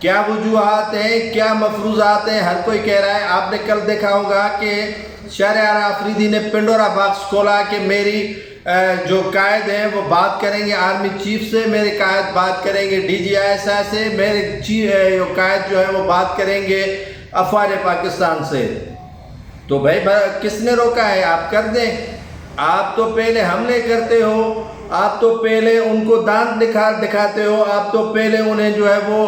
کیا وجوہات ہیں، کیا مفروضات ہیں، ہر کوئی کہہ رہا ہے. آپ نے کل دیکھا ہوگا کہ شہریار آفریدی نے پنڈورا باکس کھولا کہ میری جو قائد ہیں وہ بات کریں گے آرمی چیف سے، میرے قائد بات کریں گے DGI سے، میرے قائد جو ہے وہ بات کریں گے افواج پاکستان سے. تو بھائی کس نے روکا ہے؟ آپ کر دیں. آپ تو پہلے حملے کرتے ہو، آپ تو پہلے ان کو دانت دکھاتے ہو، آپ تو پہلے انہیں جو ہے وہ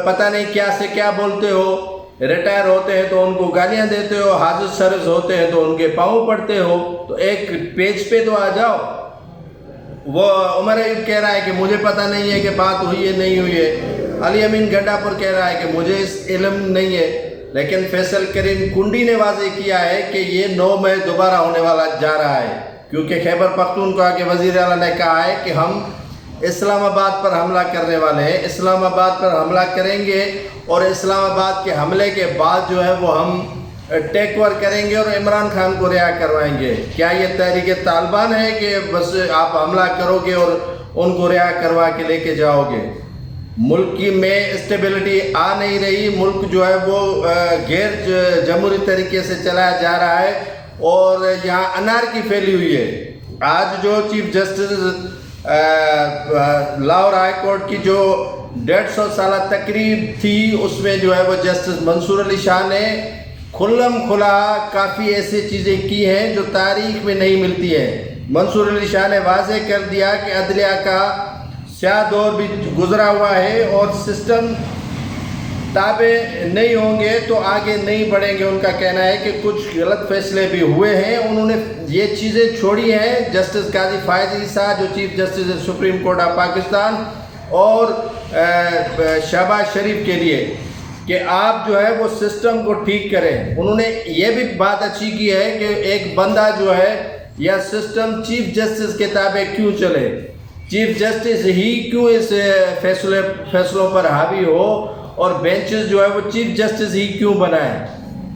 پتہ نہیں کیا سے کیا بولتے ہو. ریٹائر ہوتے ہیں تو ان کو گالیاں دیتے ہو، حاضر سرز ہوتے ہیں تو ان کے پاؤں پڑتے ہو. تو ایک پیج پہ تو آ جاؤ. وہ عمر ایوب کہہ رہا ہے کہ مجھے پتہ نہیں ہے کہ بات ہوئی ہے نہیں ہوئی ہے. علی امین گنڈا پر کہہ رہا ہے کہ مجھے اس علم نہیں ہے. لیکن فیصل کریم کنڈی نے واضح کیا ہے کہ یہ 9 مئی دوبارہ ہونے والا جا رہا ہے، کیونکہ خیبر پختونخوا کے وزیر اعلیٰ نے کہا ہے کہ ہم اسلام آباد پر حملہ کرنے والے ہیں، اسلام آباد پر حملہ کریں گے اور اسلام آباد کے حملے کے بعد جو ہے وہ ہم ٹیک اوور کریں گے اور عمران خان کو رہا کروائیں گے. کیا یہ تحریک طالبان ہے کہ بس آپ حملہ کرو گے اور ان کو رہا کروا کے لے کے جاؤ گے؟ ملک میں اسٹیبلٹی آ نہیں رہی، ملک جو ہے وہ غیر جمہوری طریقے سے چلایا جا رہا ہے اور یہاں انارکی پھیلی ہوئی ہے. آج جو chief justice Lahore high court کی جو 150 سالہ تقریب تھی، اس میں جو ہے وہ جسٹس منصور علی شاہ نے کھلم کھلا کافی ایسی چیزیں کی ہیں جو تاریخ میں نہیں ملتی ہیں. منصور علی شاہ نے واضح کر دیا کہ عدلیہ کا سیاہ دور بھی گزرا ہوا ہے اور سسٹم تابع نہیں ہوں گے تو آگے نہیں بڑھیں گے. ان کا کہنا ہے کہ کچھ غلط فیصلے بھی ہوئے ہیں. انہوں نے یہ چیزیں چھوڑی ہیں جسٹس قاضی فائز عیسیٰ جو چیف جسٹس ہے سپریم کورٹ آف پاکستان اور شہباز شریف کے لیے کہ آپ جو ہے وہ سسٹم کو ٹھیک کریں. انہوں نے یہ بھی بات اچھی کی ہے کہ ایک بندہ جو ہے یا سسٹم چیف جسٹس کے تابع کیوں چلے، چیف جسٹس ہی کیوں اس فیصلوں پر حاوی ہو اور بینچز جو ہے وہ چیف جسٹس ہی کیوں بنائیں.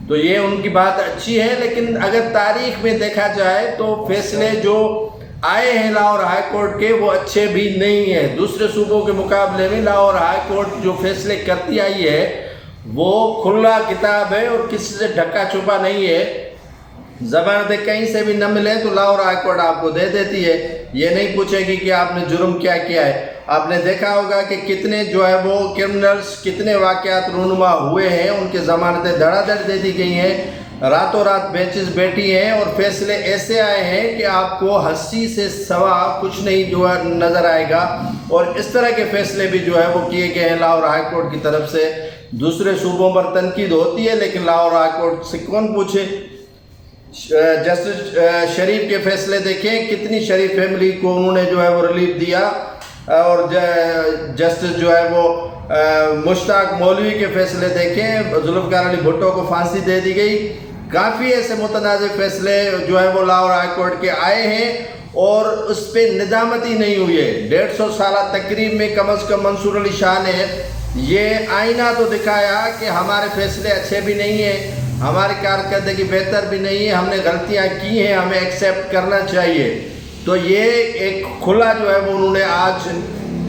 تو یہ ان کی بات اچھی ہے، لیکن اگر تاریخ میں دیکھا جائے تو فیصلے جو آئے ہیں لاہور ہائی کورٹ کے وہ اچھے بھی نہیں ہیں. دوسرے صوبوں کے مقابلے میں لاہور ہائی کورٹ جو فیصلے کرتی آئی ہے وہ کھلا کتاب ہے اور کسی سے ڈھکا چھپا نہیں ہے. ضمانتیں کہیں سے بھی نہ ملیں تو لاہور ہائی کورٹ آپ کو دے دیتی ہے. یہ نہیں پوچھے گی کہ آپ نے جرم کیا کیا ہے. آپ نے دیکھا ہوگا کہ کتنے جو ہے وہ کرمنلز کتنے واقعات رونما ہوئے ہیں، ان کے ضمانتیں دھڑا دھڑ دے دی گئی ہیں، راتوں رات بینچز بیٹھی ہیں اور فیصلے ایسے آئے ہیں کہ آپ کو ہنسی سے سوا کچھ نہیں جو ہے نظر آئے گا. اور اس طرح کے فیصلے بھی جو ہے وہ کیے گئے ہیں لاہور ہائی کورٹ کی طرف سے. دوسرے صوبوں پر تنقید ہوتی ہے لیکن لاہور ہائی کورٹ سے کون پوچھے. جسٹس شریف کے فیصلے دیکھیں، کتنی شریف فیملی کو انہوں نے جو ہے وہ ریلیف دیا. اور جسٹس جو ہے وہ مشتاق مولوی کے فیصلے دیکھیں، ذوالفقار علی بھٹو کو پھانسی دے دی گئی. کافی ایسے متنازع فیصلے جو ہے وہ لاہور ہائی کورٹ کے آئے ہیں اور اس پہ ندامت ہی نہیں ہوئی ہے. 150 سالہ تقریب میں کم از کم منصور علی شاہ نے یہ آئینہ تو دکھایا کہ ہمارے فیصلے اچھے بھی نہیں ہیں، ہماری کارکردگی بہتر بھی نہیں ہے، ہم نے غلطیاں کی ہیں، ہمیں ایکسیپٹ کرنا چاہیے. تو یہ ایک کھلا جو ہے وہ انہوں نے آج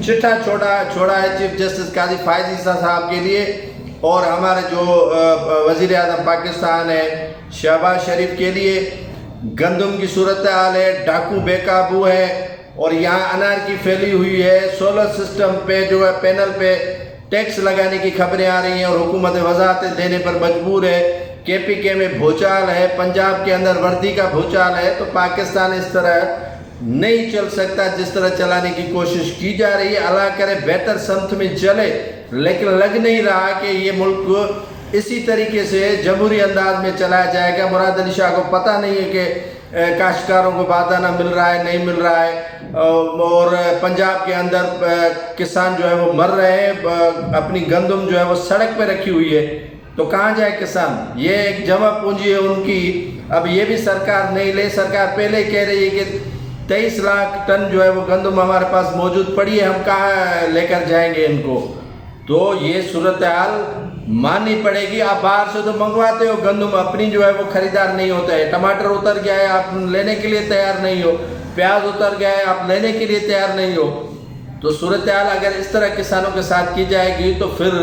چٹھا چھوڑا ہے چیف جسٹس قاضی فائز عیسیٰ صاحب کے لیے اور ہمارے جو وزیر اعظم پاکستان ہے شہباز شریف کے لیے. گندم کی صورتحال ہے، ڈاکو بے قابو ہے اور یہاں انارکی پھیلی ہوئی ہے. سولر سسٹم پہ جو ہے پینل پہ ٹیکس لگانے کی خبریں آ رہی ہیں اور حکومت وضاحتیں دینے پر مجبور ہے. KPK میں بھوچال ہے، پنجاب کے اندر وردی کا بھوچال ہے. تو پاکستان اس طرح نہیں چل سکتا جس طرح چلانے کی کوشش کی جا رہی ہے. اللہ کرے بہتر سمت میں چلے، لیکن لگ نہیں رہا کہ یہ ملک اسی طریقے سے جمہوری انداز میں چلایا جائے گا. مراد علی شاہ کو پتہ نہیں ہے کہ کاشتکاروں کو بادانہ مل رہا ہے نہیں مل رہا ہے اور پنجاب کے اندر کسان جو ہے وہ مر رہے ہیں، اپنی گندم جو ہے وہ سڑک پہ رکھی ہوئی ہے. تو کہاں جائے کسان؟ یہ ایک جمع پونجی ہے ان کی. اب یہ بھی سرکار نہیں لے. سرکار پہلے کہہ رہی ہے کہ 23 لاکھ ٹن جو ہے وہ گندم ہمارے پاس موجود پڑی ہے، ہم کہاں لے کر جائیں گے ان کو. تو یہ صورتحال ماننی پڑے گی. آپ باہر سے تو منگواتے ہو گندم، اپنی جو ہے وہ خریدار نہیں ہوتا ہے. ٹماٹر اتر گیا ہے، آپ لینے کے لیے تیار نہیں ہو. پیاز اتر گیا ہے، آپ لینے کے لیے تیار نہیں ہو. تو صورتحال اگر اس طرح کسانوں کے ساتھ کی جائے گی تو پھر